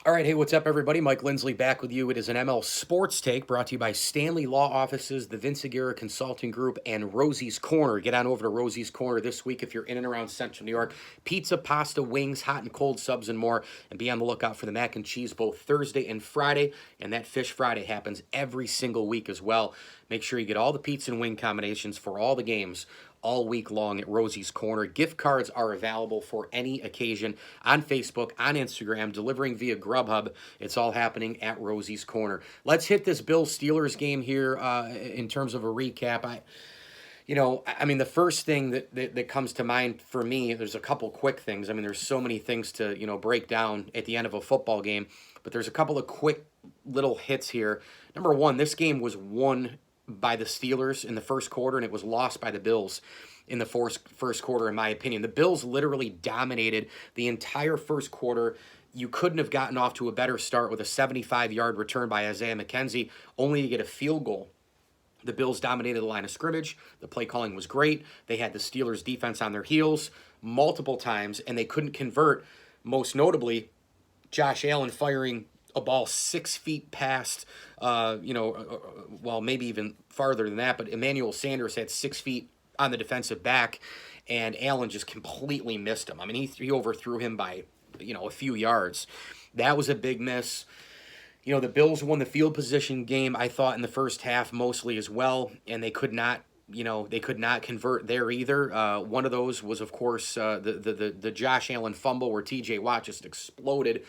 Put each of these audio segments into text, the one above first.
All right, hey, what's up, everybody? Mike Lindsley back with you. It is an ML Sports Take brought to you by Stanley Law Offices, the Vince Aguirre Consulting Group, and Rosie's Corner. Get on over to Rosie's Corner this week if you're in and around Central New York. Pizza, pasta, wings, hot and cold subs, and more. And be on the lookout for the mac and cheese both Thursday and Friday. And that Fish Friday happens every single week as well. Make sure you get all the pizza and wing combinations for all the games all week long at Rosie's Corner. Gift cards are available for any occasion on Facebook, on Instagram, delivering via Grubhub. It's all happening at Rosie's Corner. Let's hit this Bills-Steelers game here in terms of a recap. I mean, the first thing that comes to mind for me, there's a couple quick things. I mean, there's so many things to, break down at the end of a football game, but there's a couple of quick little hits here. Number one, this game was won by the Steelers in the first quarter, and it was lost by the Bills in the first quarter, in my opinion. The Bills literally dominated the entire first quarter. You couldn't have gotten off to a better start with a 75-yard return by Isaiah McKenzie, only to get a field goal. The Bills dominated the line of scrimmage. The play calling was great. They had the Steelers' defense on their heels multiple times, and they couldn't convert, most notably Josh Allen firing a ball 6 feet past, well, maybe even farther than that, but Emmanuel Sanders had 6 feet on the defensive back, and Allen just completely missed him. I mean, he overthrew him by, a few yards. That was a big miss. The Bills won the field position game, I thought, in the first half mostly as well, and they could not convert there either. One of those was, of course, the Josh Allen fumble where T.J. Watt just exploded,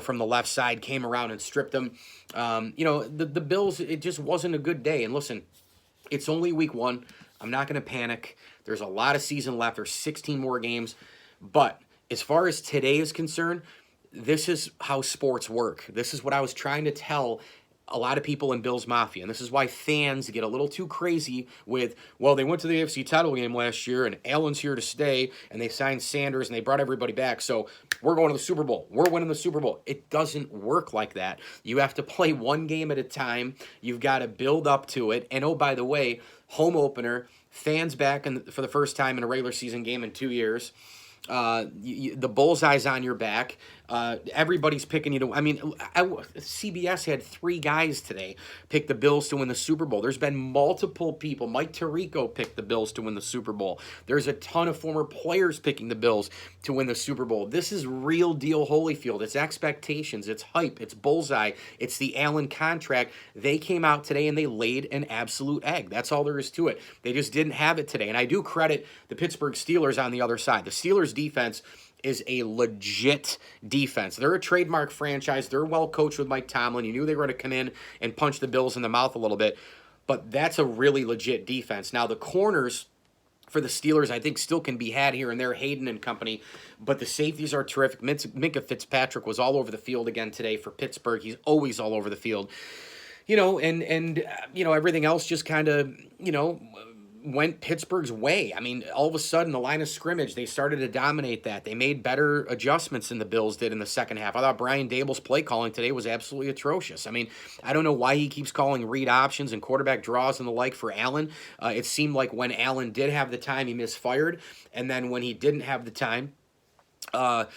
from the left side, came around and stripped them. The Bills, it just wasn't a good day. And listen, it's only week one. I'm not going to panic. There's a lot of season left. There's 16 more games. But as far as today is concerned, this is how sports work. This is what I was trying to tell a lot of people in Bills Mafia. And this is why fans get a little too crazy with, well, they went to the AFC title game last year and Allen's here to stay and they signed Sanders and they brought everybody back. So we're going to the Super Bowl. We're winning the Super Bowl. It doesn't work like that. You have to play one game at a time. You've got to build up to it. And oh, by the way, home opener, fans back for the first time in a regular season game in 2 years. The bullseye's on your back. Everybody's picking you to. I mean, CBS had 3 guys today pick the Bills to win the Super Bowl. There's been multiple people. Mike Tirico picked the Bills to win the Super Bowl. There's a ton of former players picking the Bills to win the Super Bowl. This is real deal Holyfield. It's expectations. It's hype. It's bullseye. It's the Allen contract. They came out today and they laid an absolute egg. That's all there is to it. They just didn't have it today. And I do credit the Pittsburgh Steelers on the other side. The Steelers defense is a legit defense. They're a trademark franchise. They're well coached with Mike Tomlin. You knew they were going to come in and punch the Bills in the mouth a little bit, but that's a really legit defense. Now, the corners for the Steelers, I think, still can be had here and there, Hayden and company, but the safeties are terrific. Minkah Fitzpatrick was all over the field again today for Pittsburgh. He's always all over the field. Everything else just kind of, went Pittsburgh's way. I mean, all of a sudden, the line of scrimmage, they started to dominate that. They made better adjustments than the Bills did in the second half. I thought Brian Daboll's play calling today was absolutely atrocious. I mean, I don't know why he keeps calling read options and quarterback draws and the like for Allen. It seemed like when Allen did have the time, he misfired. And then when he didn't have the time, there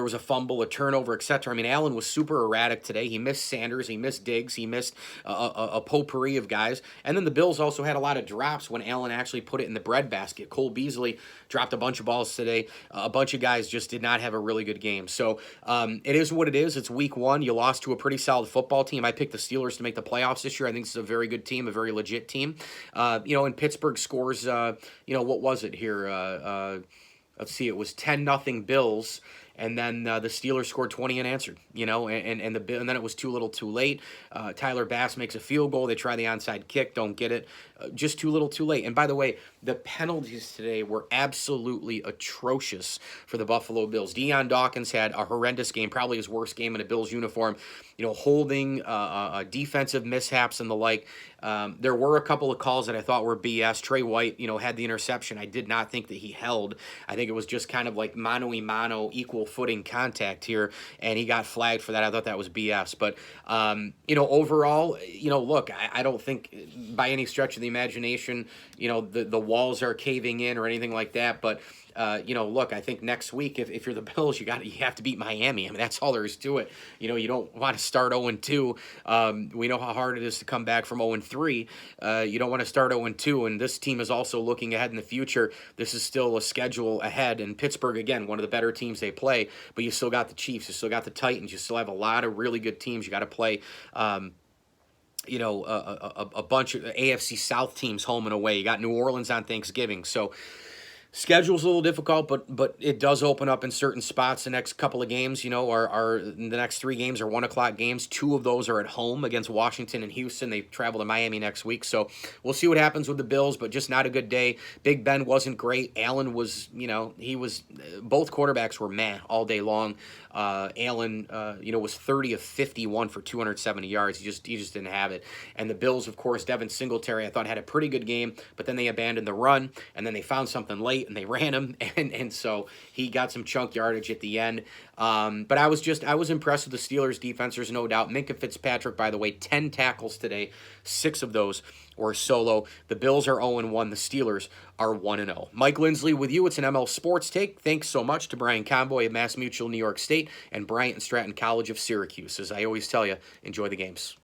was a fumble, a turnover, etc. I mean, Allen was super erratic today. He missed Sanders, he missed Diggs, he missed a potpourri of guys. And then the Bills also had a lot of drops when Allen actually put it in the breadbasket. Cole Beasley dropped a bunch of balls today. A bunch of guys just did not have a really good game. So it is what it is. It's week one. You lost to a pretty solid football team. I picked the Steelers to make the playoffs this year. I think this is a very good team, a very legit team. And Pittsburgh scores, what was it here? Let's see, it was 10-0 Bills, and then the Steelers scored 20 unanswered, and then it was too little too late. Tyler Bass makes a field goal. They try the onside kick, don't get it. Just too little too late. And by the way, the penalties today were absolutely atrocious for the Buffalo Bills. Deion Dawkins had a horrendous game, probably his worst game in a Bills uniform, holding defensive mishaps and the like. There were a couple of calls that I thought were BS. Trey White, had the interception. I did not think that he held. I think it was just kind of like mano-a-mano, equal footing contact here, and he got flagged for that. I thought that was BS. But, overall, look, I don't think by any stretch of the imagination, the walls are caving in or anything like that. But look, I think next week, if you're the Bills, you have to beat Miami. I mean, that's all there is to it. You don't want to start 0-2. We know how hard it is to come back from 0-3. You don't want to start 0-2, and this team is also looking ahead in the future. This is still a schedule ahead, and Pittsburgh, again, one of the better teams they play, but you still got the Chiefs, you still got the Titans, you still have a lot of really good teams you got to play. A bunch of AFC South teams home and away. You got New Orleans on Thanksgiving. So schedule's a little difficult, but it does open up in certain spots. The next couple of games, are the next 3 games are 1:00 games. 2 of those are at home against Washington and Houston. They travel to Miami next week. So we'll see what happens with the Bills, but just not a good day. Big Ben wasn't great. Allen was, both quarterbacks were meh all day long. Allen, was 30 of 51 for 270 yards. He just didn't have it. And the Bills, of course, Devin Singletary, I thought had a pretty good game, but then they abandoned the run, and then they found something late, and they ran him, and so he got some chunk yardage at the end. But I was impressed with the Steelers' defense. There's no doubt. Minkah Fitzpatrick, by the way, 10 tackles today, 6 of those were solo. The Bills are 0-1. The Steelers are 1-0. Mike Lindsley with you. It's an ML Sports Take. Thanks so much to Brian Conboy of Mass Mutual New York State and Bryant and Stratton College of Syracuse. As I always tell you, enjoy the games.